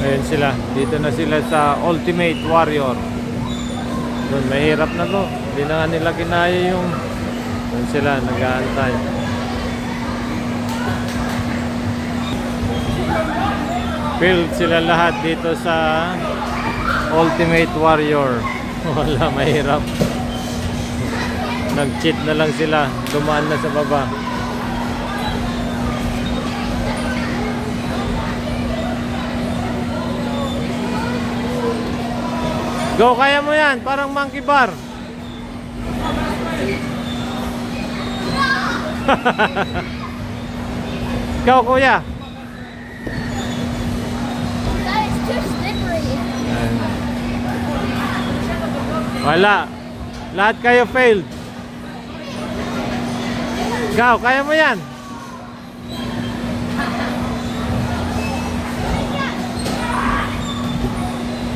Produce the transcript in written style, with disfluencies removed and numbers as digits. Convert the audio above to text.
Ayan sila. Dito na sila sa Ultimate Warrior. Doon, mahirap na to. Hindi na nga nila kinaya yung... Doon sila, nag-aantay. Filled sila lahat dito sa Ultimate Warrior. Wala, mahirap. Nag-cheat na lang sila. Dumaan na sa baba. Go, kaya mo yan. Parang monkey bar. Ikaw, kuya. That is too slippery. Wala. Lahat kayo failed. Ikaw, kaya mo yan.